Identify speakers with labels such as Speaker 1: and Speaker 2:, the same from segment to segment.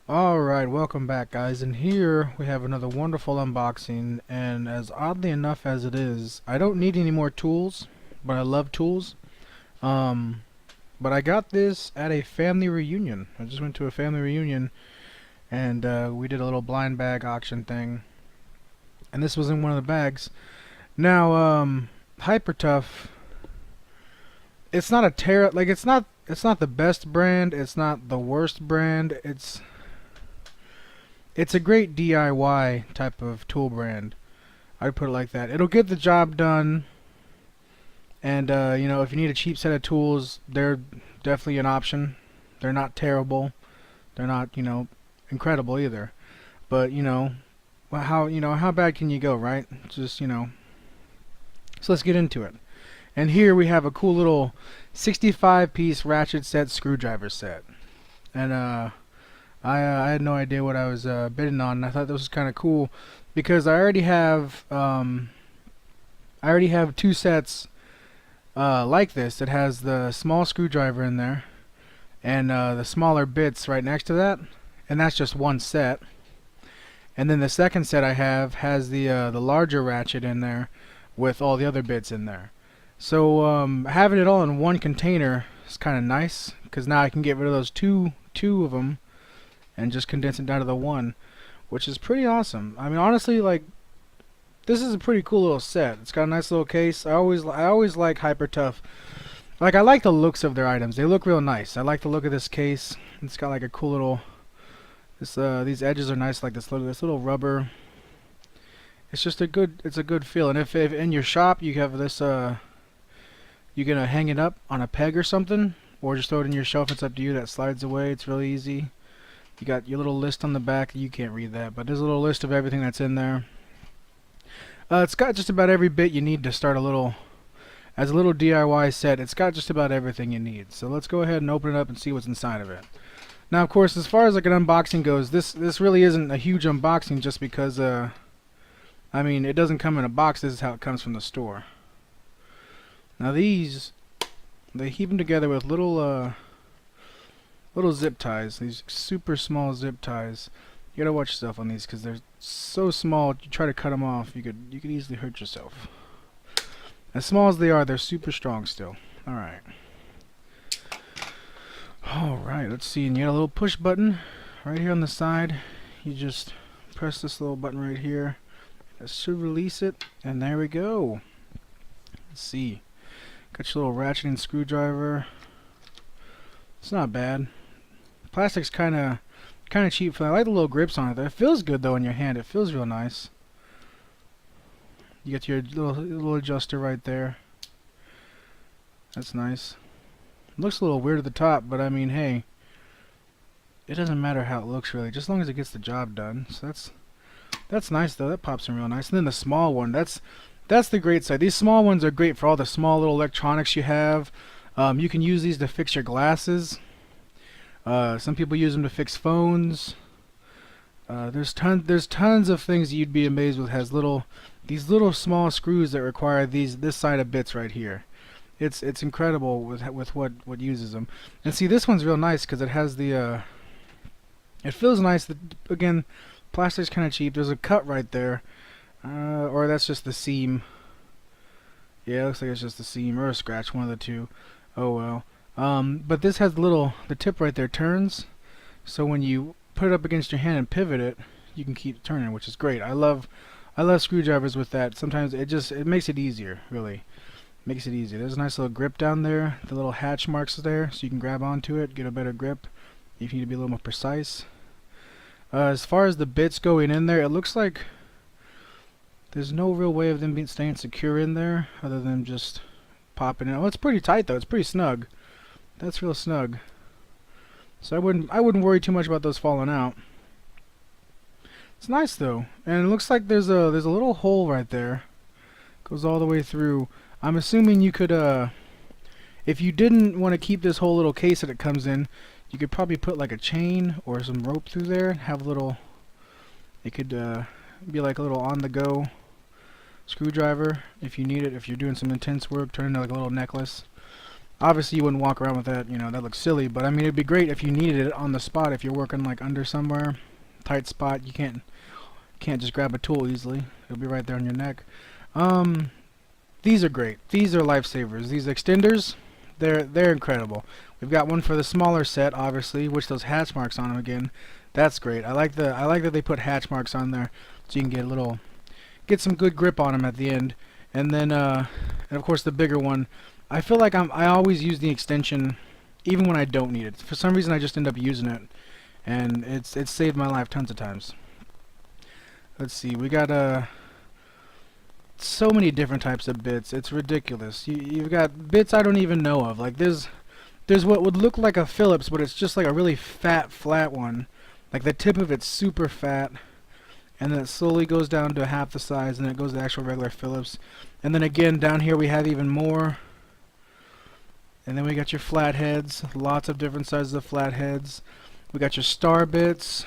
Speaker 1: Alright, welcome back guys, and here we have another wonderful unboxing, and as oddly enough as it is, I don't need any more tools, but I love tools. Um, but I got this at a family reunion. I just went to a family reunion, and we did a little blind bag auction thing, and this was in one of the bags. Now, Hyper Tough, it's not a it's not the best brand, it's not the worst brand, it's a great DIY type of tool brand. I'd put it like that. It'll get the job done, and if you need a cheap set of tools, they're definitely an option. They're not terrible. They're not, incredible either. But well, how bad can you go, right? Just So let's get into it. And here we have a cool little 65-piece ratchet set screwdriver set, and I had no idea what I was bidding on, and I thought this was kind of cool because I already have two sets like this. It has the small screwdriver in there and the smaller bits right next to that, and that's just one set. And then the second set I have has the larger ratchet in there with all the other bits in there. So having it all in one container is kind of nice because now I can get rid of those two of them and just condense it down to the one, which is pretty awesome. I mean, honestly, like, this is a pretty cool little set. It's got a nice little case. I always like Hyper Tough. Like, I like the looks of their items. They look real nice. I like the look of this case. It's got like a cool little these edges are nice, like this little rubber. It's just a good feel. And if in your shop you have this you're gonna hang it up on a peg or something, or just throw it in your shelf, it's up to you. That slides away. It's really easy. You got your little list on the back. You can't read that, but there's a little list of everything that's in there. It's got just about every bit you need to start as a little DIY set. It's got just about everything you need. So let's go ahead and open it up and see what's inside of it. Now, of course, as far as like an unboxing goes, this really isn't a huge unboxing just because I mean, it doesn't come in a box. This is how it comes from the store. Now they keep them together with little zip ties, these super small zip ties. You gotta watch yourself on these because they're so small. You try to cut them off, you could easily hurt yourself. As small as they are, they're super strong still. Alright. Alright, let's see. And you got a little push button right here on the side. You just press this little button right here. That should release it, and there we go. Let's see. Got your little ratcheting screwdriver. It's not bad. Plastic's kind of cheap. I like the little grips on it. It feels good though in your hand. It feels real nice. You got your little adjuster right there. That's nice. It looks a little weird at the top, but I mean, hey, it doesn't matter how it looks really, just as long as it gets the job done. So that's nice though. That pops in real nice. And then the small one. That's the great side. These small ones are great for all the small little electronics you have. You can use these to fix your glasses. Some people use them to fix phones. There's tons of things you'd be amazed with. Has these little small screws that require this side of bits right here. It's incredible with what uses them. And see, this one's real nice because it has the it feels nice. Again, plastic's kind of cheap. There's a cut right there, or that's just the seam. Yeah, it looks like it's just the seam or a scratch, one of the two. Oh well. But this has the tip right there turns, so when you put it up against your hand and pivot it, you can keep turning, which is great. I love screwdrivers with that. Sometimes it makes it easier, really. Makes it easy. There's a nice little grip down there. The little hatch marks there, so you can grab onto it, get a better grip if you need to be a little more precise. As far as the bits going in there, it looks like there's no real way of them staying secure in there other than just popping in. Oh, it's pretty tight though. It's pretty snug. That's real snug. So I wouldn't worry too much about those falling out. It's nice though, and it looks like there's a little hole right there. Goes all the way through. I'm assuming you could if you didn't want to keep this whole little case that it comes in, you could probably put like a chain or some rope through there. Have a little. It could be like a little on-the-go screwdriver if you need it. If you're doing some intense work, turn into like a little necklace. Obviously, you wouldn't walk around with that, you know, that looks silly, but I mean, it'd be great if you needed it on the spot, if you're working like under somewhere, tight spot, you can't just grab a tool easily. It'll be right there on your neck. These are great. These are lifesavers. These extenders, they're incredible. We've got one for the smaller set, obviously, which those hatch marks on them again. That's great. I like that they put hatch marks on there so you can get some good grip on them at the end. And then and of course the bigger one. I feel like I always use the extension even when I don't need it. For some reason I just end up using it, and it's saved my life tons of times. Let's see. We got so many different types of bits. It's ridiculous. You've got bits I don't even know of. Like there's what would look like a Phillips, but it's just like a really fat, flat one. Like the tip of it's super fat, and then it slowly goes down to half the size, and then it goes to actual regular Phillips. And then again down here we have even more. And then we got your flatheads, lots of different sizes of flatheads. We got your star bits,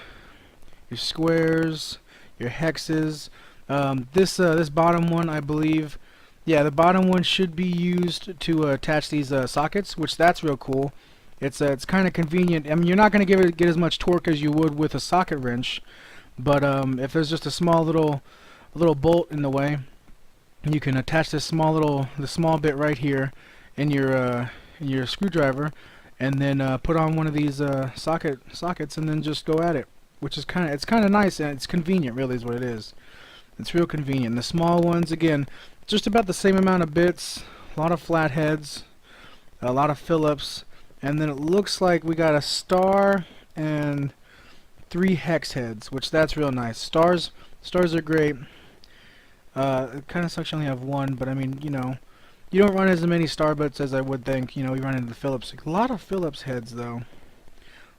Speaker 1: your squares, your hexes. This bottom one, I believe, yeah, the bottom one should be used to attach these sockets, which that's real cool. It's kind of convenient. I mean, you're not going to get as much torque as you would with a socket wrench, but if there's just a small little bolt in the way, you can attach this the small bit right here in your screwdriver, and then put on one of these sockets, and then just go at it, which is kind of nice, and it's convenient. Really, is what it is. It's real convenient. And the small ones, again, just about the same amount of bits, a lot of flatheads, a lot of Phillips, and then it looks like we got a star and 3 hex heads, which that's real nice. Stars are great. It kind of sucks you only have one, but I mean, you know, you don't run as many star bits as I would think. You know, we run into the Phillips. A lot of Phillips heads, though.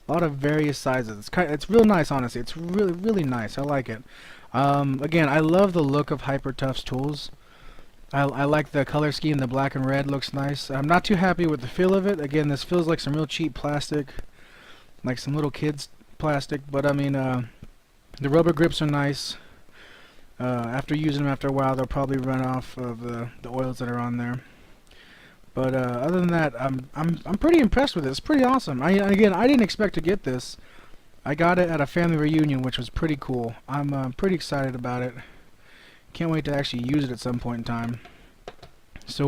Speaker 1: A lot of various sizes. It's real nice, honestly. It's really nice. I like it. Again, I love the look of Hyper Tough's tools. I like the color scheme. The black and red looks nice. I'm not too happy with the feel of it. Again, this feels like some real cheap plastic, like some little kids plastic. But I mean, the rubber grips are nice. After using them after a while, they'll probably run off of the oils that are on there. But other than that, I'm pretty impressed with it. It's pretty awesome. Again, I didn't expect to get this. I got it at a family reunion, which was pretty cool. I'm pretty excited about it. Can't wait to actually use it at some point in time. So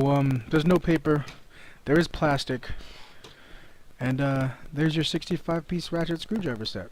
Speaker 1: there's no paper. There is plastic. And there's your 65-piece ratchet screwdriver set.